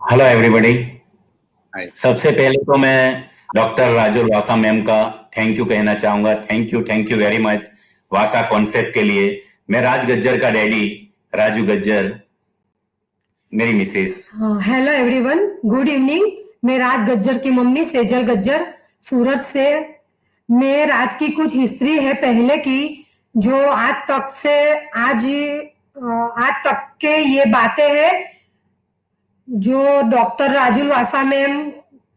Hello everybody. हाय। सबसे पहले तो मैं डॉक्टर राजुल वासा मैम का थैंक यू कहना चाहूंगा। Thank you very much Vasa concept के लिए। मैं राज गज्जर का डैडी राजू गज्जर, मेरी Mrs. Hello everyone, good evening. मैं राज गज्जर की मम्मी सेजल गज्जर सूरत से। मैं राज की कुछ हिस्ट्री है पहले की, जो आज तक के ये बातें हैं जो डॉक्टर राजुल वासा मैम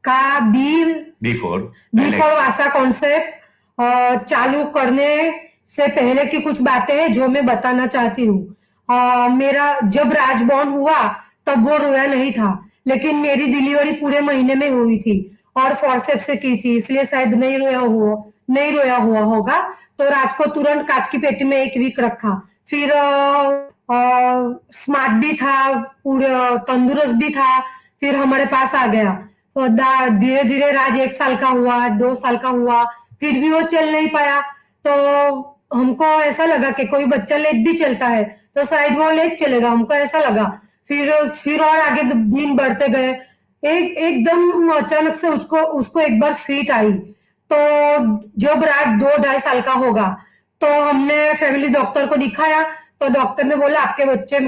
का बिफोर वासा कॉन्सेप्ट चालू करने से पहले की कुछ बातें हैं जो मैं बताना चाहती हूँ। मेरा जब राज बॉर्न हुआ तब वो रोया नहीं था, लेकिन मेरी डिलीवरी पूरे महीने में हुई थी और फॉरसेप्स से की थी, इसलिए शायद नहीं रोया हुआ होगा। तो राज को तुरंत कांच की पेटी में 1 वीक रखा। फिर स्मार्ट भी था, पूरे तंदुरुस्त भी था। फिर हमारे पास आ गया और धीरे धीरे राज 1 साल का हुआ, 2 साल का हुआ, फिर भी वो चल नहीं पाया। तो हमको ऐसा लगा कि कोई बच्चा लेट भी चलता है तो शायद वो लेट चलेगा, हमको ऐसा लगा। फिर और आगे जब दिन बढ़ते गए, एकदम अचानक से उसको एक बार फीट आई। तो जब राज 2-2.5 साल का होगा तो हमने फैमिली डॉक्टर को दिखाया। तो डॉक्टर ने बोला आपके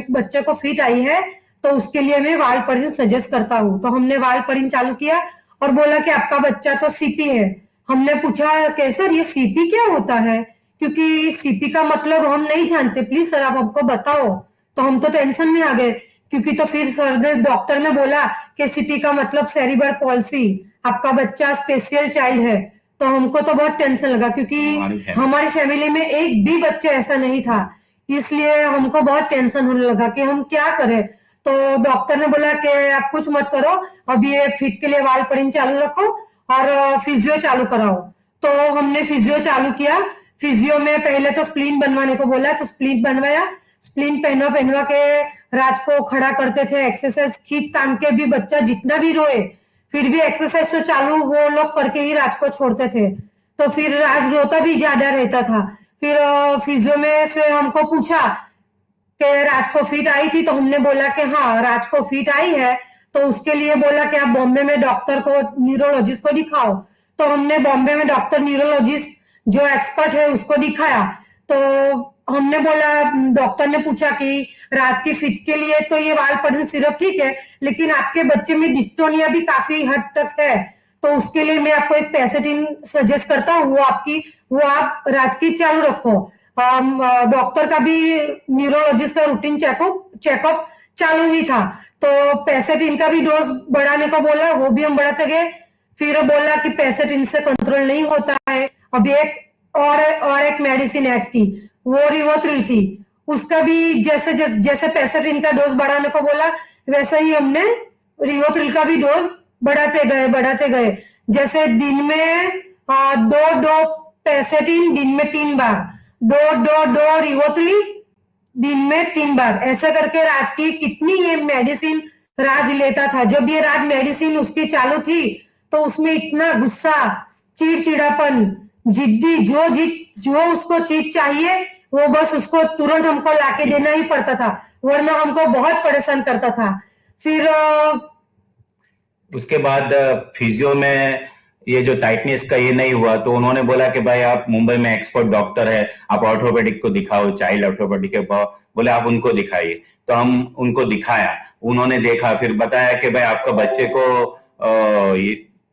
बच्चे को फीट आई है, तो उसके लिए मैं वाल परिन सजेस्ट करता हूँ। तो हमने वाल परिन चालू किया और बोला कि आपका बच्चा तो सीपी है। हमने पूछा कि सर ये सीपी क्या होता है, क्योंकि सीपी का मतलब हम नहीं जानते, प्लीज सर आप हमको बताओ। तो हम तो टेंशन में आ गए, क्योंकि तो फिर डॉक्टर ने बोला कि सीपी का मतलब सेरिब्रल पॉल्सी, आपका बच्चा स्पेशल चाइल्ड है। तो हमको तो बहुत टेंशन लगा, क्योंकि हमारी फैमिली में एक भी बच्चा ऐसा नहीं था, इसलिए हमको बहुत टेंशन होने लगा कि हम क्या करें। तो डॉक्टर ने बोला कि आप कुछ मत करो, अभी ये फिट के लिए वाल परिन चालू रखो और फिजियो चालू कराओ। तो हमने फिजियो चालू किया। फिजियो में पहले तो स्प्लीन बनवाने को बोला, तो स्प्लीन बनवाया। स्प्लीन पहनवा के राज को खड़ा करते थे, एक्सरसाइज खींच तान के भी बच्चा जितना भी रोए फिर भी एक्सरसाइज तो चालू वो लोग करके ही राज को छोड़ते थे। तो फिर राज रोता भी ज्यादा रहता था। फिर फिजियो में से हमको पूछा कि राज को फिट आई थी, तो हमने बोला कि हाँ राज को फिट आई है। तो उसके लिए बोला कि आप बॉम्बे में डॉक्टर को, न्यूरोलॉजिस्ट को दिखाओ। तो हमने बॉम्बे में डॉक्टर न्यूरोलॉजिस्ट जो एक्सपर्ट है उसको दिखाया। तो हमने बोला, डॉक्टर ने पूछा कि राज की फिट के लिए तो ये वाल पड़ने सिर्फ ठीक है, लेकिन आपके बच्चे में डिस्टोनिया भी काफी हद तक है, तो उसके लिए मैं आपको एक पैसेटिन सजेस्ट करता हूँ, वो आप राज की चालू रखो। डॉक्टर का भी न्यूरोलॉजिस्ट का रूटीन चेकअप चालू ही था। तो पैसेटिन का भी डोज बढ़ाने को बोला, वो भी हम बढ़ाते गए। फिर बोला कि पैसेटिन से कंट्रोल नहीं होता है, अभी एक मेडिसिन ऐड की, वो रिवोथ्रिल थी। उसका भी जैसे पैसेटिन का डोज बढ़ाने को बोला, वैसे ही हमने रिवोथ्रिल का भी डोज बढ़ाते गए। जैसे दिन में 2 पैसेटिन, दिन में 3 बार, 2 रिवोथ्रिल, दिन में 3 बार, ऐसा करके राज की कितनी ये मेडिसिन राज लेता था। जब ये राज मेडिसिन उसकी चालू थी तो उसमें इतना गुस्सा, चिड़चिड़ापन, जिद्दी, जो उसको चीज चाहिए वो बस उसको तुरंत हमको लाके देना ही पड़ता था, वरना हमको बहुत परेशान करता था। फिर उसके बाद फिजियो में ये जो टाइटनेस का ये नहीं हुआ, तो उन्होंने बोला कि भाई आप मुंबई में एक्सपर्ट डॉक्टर है, आप ऑर्थोपेडिक को दिखाओ, चाइल्ड ऑर्थोपेडिक के बोले आप उनको दिखाइए। तो हम उनको दिखाया, उन्होंने देखा, फिर बताया कि भाई आपका बच्चे को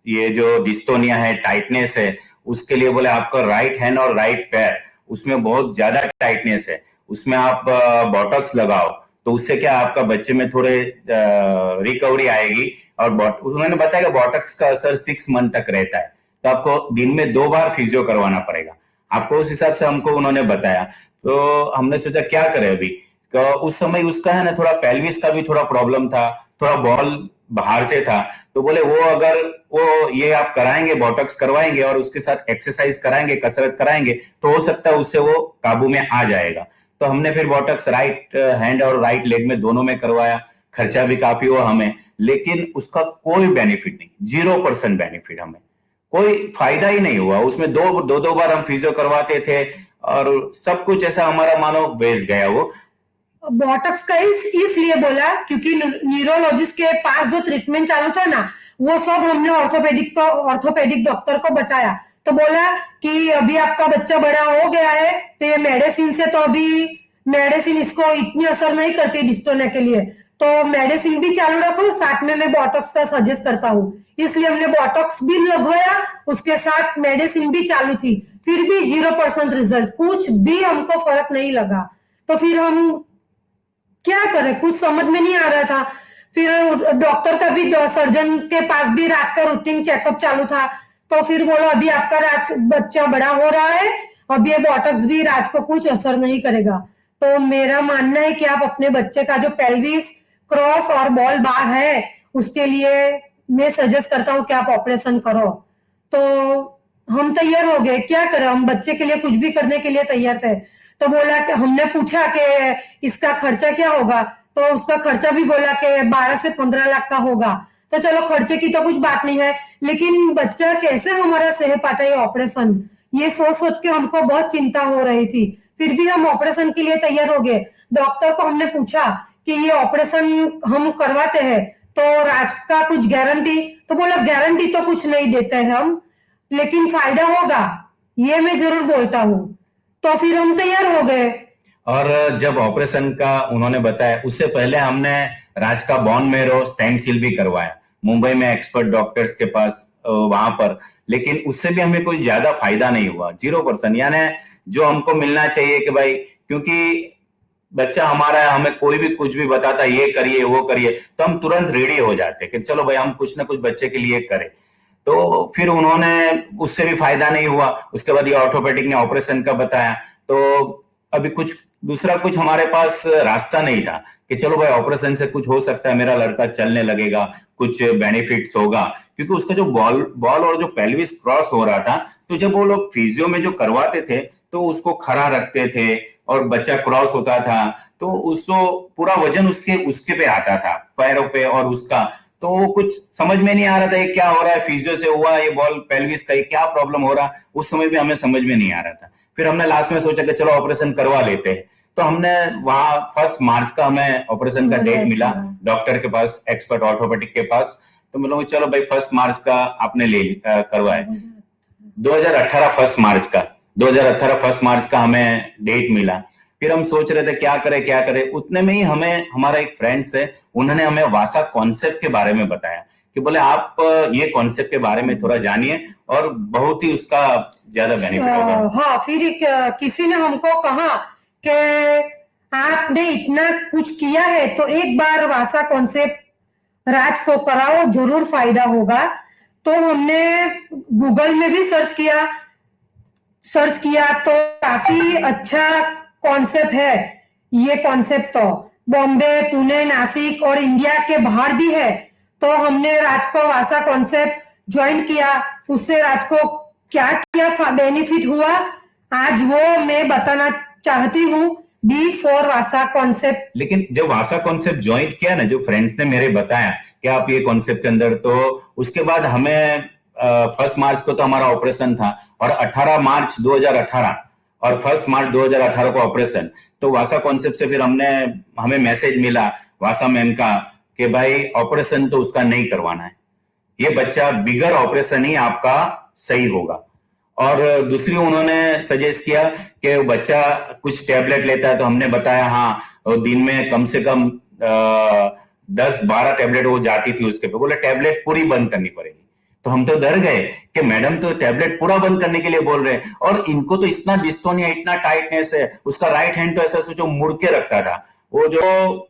ये जो डिस्टोनिया है, टाइटनेस है, उसके लिए बोले आपका राइट हैंड और राइट पैर उसमें बहुत ज्यादा टाइटनेस है, उसमें आप बॉटॉक्स लगाओ, तो उससे क्या आपका बच्चे में थोड़े रिकवरी आएगी। और उन्होंने बताया कि बॉटॉक्स का असर 6 मंथ तक रहता है, तो आपको दिन में 2 बार फिजियो करवाना पड़ेगा आपको। उस हिसाब से हमको उन्होंने बताया। तो हमने सोचा क्या करें अभी। तो उस समय उसका है ना थोड़ा पेल्विस का भी थोड़ा प्रॉब्लम था, थोड़ा बॉल बाहर से था। तो बोले वो अगर वो ये आप कराएंगे, बॉटॉक्स करवाएंगे और उसके साथ एक्सरसाइज कराएंगे, कसरत कराएंगे, तो हो सकता है उससे वो काबू में आ जाएगा। तो हमने फिर बॉटॉक्स राइट हैंड और राइट लेग में दोनों में करवाया। खर्चा भी काफी हुआ हमें, लेकिन उसका कोई बेनिफिट नहीं, 0% बेनिफिट, हमें कोई फायदा ही नहीं हुआ उसमें। दो बार हम फिजियो करवाते थे और सब कुछ ऐसा हमारा मानो वेस्ट गया वो। बोटॉक्स का इसलिए बोला क्योंकि न्यूरोलॉजिस्ट के पास जो ट्रीटमेंट चालू था ना, वो सब हमने ऑर्थोपेडिक डॉक्टर को बताया। तो बोला कि अभी आपका बच्चा बड़ा हो गया है, तो ये मेडिसिन से तो अभी मेडिसिन इसको इतनी असर नहीं करती डिस्टोनिया के लिए, तो मेडिसिन भी चालू रखो, साथ में मैं बोटॉक्स का सजेस्ट करता हूँ। इसलिए हमने बोटॉक्स भी लगवाया, उसके साथ मेडिसिन भी चालू थी, फिर भी 0% रिजल्ट, कुछ भी हमको फर्क नहीं लगा। तो फिर हम क्या करें, कुछ समझ में नहीं आ रहा था। फिर डॉक्टर का भी, सर्जन के पास भी राज का रूटीन चेकअप चालू था। तो फिर बोलो अभी आपका राज बच्चा बड़ा हो रहा है, अब ये बोटॉक्स भी राज को कुछ असर नहीं करेगा। तो मेरा मानना है कि आप अपने बच्चे का जो पेल्विस क्रॉस और बॉल बार है, उसके लिए मैं सजेस्ट करता हूँ कि आप ऑपरेशन करो। तो हम तैयार हो गए, क्या करें, हम बच्चे के लिए कुछ भी करने के लिए तैयार थे। तो बोला कि हमने पूछा कि इसका खर्चा क्या होगा, तो उसका खर्चा भी बोला कि 12 से 15 लाख का होगा। तो चलो खर्चे की तो कुछ बात नहीं है, लेकिन बच्चा कैसे हमारा सह पाता है ऑपरेशन, ये सोच सोच के हमको बहुत चिंता हो रही थी। फिर भी हम ऑपरेशन के लिए तैयार हो गए। डॉक्टर को हमने पूछा कि ये ऑपरेशन हम करवाते हैं तो राज का कुछ गारंटी, तो बोला गारंटी तो कुछ नहीं देते हैं हम, लेकिन फायदा होगा ये मैं जरूर बोलता हूँ। तो फिर हम तैयार हो गए। और जब ऑपरेशन का उन्होंने बताया, उससे पहले हमने राज का बोन मैरो स्टेम सील भी करवाया मुंबई में एक्सपर्ट डॉक्टर्स के पास, वहां पर। लेकिन उससे भी हमें कोई ज्यादा फायदा नहीं हुआ, 0%। यानी जो हमको मिलना चाहिए कि भाई, क्योंकि बच्चा हमारा है, हमें कोई भी कुछ भी बताता है ये करिए वो करिए, तो हम तुरंत रेडी हो जाते कि चलो भाई हम कुछ ना कुछ बच्चे के लिए करें। तो फिर उन्होंने, उससे भी फायदा नहीं हुआ। उसके बाद ये ऑर्थोपेडिक ने ऑपरेशन का बताया, तो अभी कुछ दूसरा कुछ हमारे पास रास्ता नहीं था कि चलो भाई ऑपरेशन से कुछ हो सकता है, मेरा लड़का चलने लगेगा, कुछ बेनिफिट्स होगा। क्योंकि उसका जो बॉल बॉल और जो पेल्विस क्रॉस हो रहा था, तो जब वो लोग फिजियो में जो करवाते थे तो उसको खड़ा रखते थे और बच्चा क्रॉस होता था, तो उसको पूरा वजन उसके उसके पे आता था, पैरों पे, और उसका तो वो कुछ समझ में नहीं आ रहा था ये क्या हो रहा है, फिजियो से हुआ ये बॉल पेल्विस का, ये क्या प्रॉब्लम हो रहा, उस समय भी हमें समझ में नहीं आ रहा था। फिर हमने लास्ट में सोचा कि चलो ऑपरेशन करवा लेते हैं। तो हमने वहां 1 मार्च का हमें ऑपरेशन का डेट मिला डॉक्टर के पास, एक्सपर्ट ऑर्थोपेडिक के पास। तो मैं लोग चलो भाई 1 मार्च का आपने करवाए, 2018 1 मार्च का, 2018 1 मार्च का हमें डेट मिला। फिर हम सोच रहे थे क्या करें क्या करें, उतने में ही हमें हमारा एक फ्रेंड्स है, उन्होंने हमें वासा कॉन्सेप्ट के बारे में बताया कि बोले आप ये कॉन्सेप्ट के बारे में थोड़ा जानिए और बहुत ही उसका ज्यादा बेनिफिट होगा। हाँ, फिर किसी ने हमको कहा कि आपने इतना कुछ किया है तो एक बार वासा कॉन्सेप्ट राज को कराओ, जरूर फायदा होगा। तो हमने गूगल में भी सर्च किया तो काफी अच्छा कॉन्सेप्ट है ये कॉन्सेप्ट। तो बॉम्बे, पुणे, नासिक और इंडिया के बाहर भी है। तो हमने राज को वासा कॉन्सेप्ट ज्वाइन किया, उससे राज को क्या क्या बेनिफिट हुआ आज वो मैं बताना चाहती हूँ, बी फॉर वासा कॉन्सेप्ट। लेकिन जब वासा कॉन्सेप्ट ज्वाइन किया ना, जो फ्रेंड्स ने मेरे बताया कि आप ये कॉन्सेप्ट के अंदर, तो उसके बाद हमें 1 मार्च को तो हमारा ऑपरेशन था, और 18 मार्च 2018 और 1 मार्च 2018 को ऑपरेशन। तो वासा कॉन्सेप्ट से फिर हमें मैसेज मिला वासा मैम का कि भाई ऑपरेशन तो उसका नहीं करवाना है, ये बच्चा बिगर ऑपरेशन ही आपका सही होगा। और दूसरी उन्होंने सजेस्ट किया कि वो बच्चा कुछ टैबलेट लेता है, तो हमने बताया हाँ, वो दिन में कम से कम 10-12 टैबलेट वो जाती थी उसके पे, बोले टैबलेट पूरी बंद करनी पड़ेगी। तो हम तो डर गए कि मैडम तो टैबलेट पूरा बंद करने के लिए बोल रहे हैं, और इनको तो इतना डिस्टोनिया, इतना टाइटनेस है, उसका राइट हैंड तो ऐसा सोचो मुड़ के रखता था, वो जो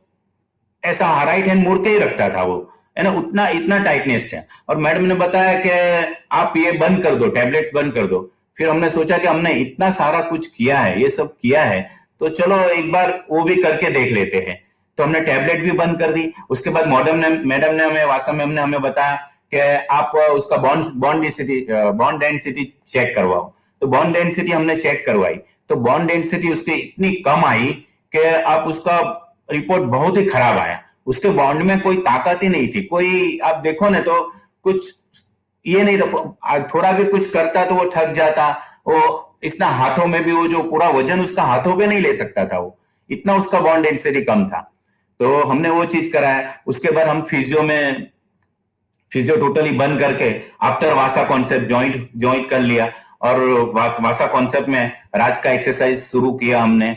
ऐसा राइट हैंड मुड़ के ही रखता था वो, है ना, उतना इतना टाइटनेस है। और मैडम ने बताया कि आप ये बंद कर दो, टैबलेट्स बंद कर दो। फिर हमने सोचा कि हमने इतना सारा कुछ किया है, ये सब किया है, तो चलो एक बार वो भी करके देख लेते हैं। तो हमने टैबलेट भी बंद कर दी। उसके बाद मैडम ने हमें, वासा मैम ने हमें बताया कि आप उसका बॉन्ड डेंसिटी चेक करवाओ। तो बॉन्ड डेंसिटी हमने चेक करवाई, तो बॉन्ड डेंसिटी उसकी इतनी कम आई कि आप उसका रिपोर्ट बहुत ही खराब आया। उसके बॉन्ड में कोई ताकत ही नहीं थी, कोई आप देखो ना तो कुछ ये नहीं था, थोड़ा भी कुछ करता तो वो थक जाता, वो इतना हाथों में भी वो जो पूरा वजन उसका हाथों पे नहीं ले सकता था वो, इतना उसका बॉन्ड डेंसिटी कम था। तो हमने वो चीज कराया। उसके बाद हम फिजियो टोटली बंद करके आफ्टर वासा कॉन्सेप्ट ज्वाइंट कर लिया, और वासा कॉन्सेप्ट में राज का एक्सरसाइज शुरू किया हमने।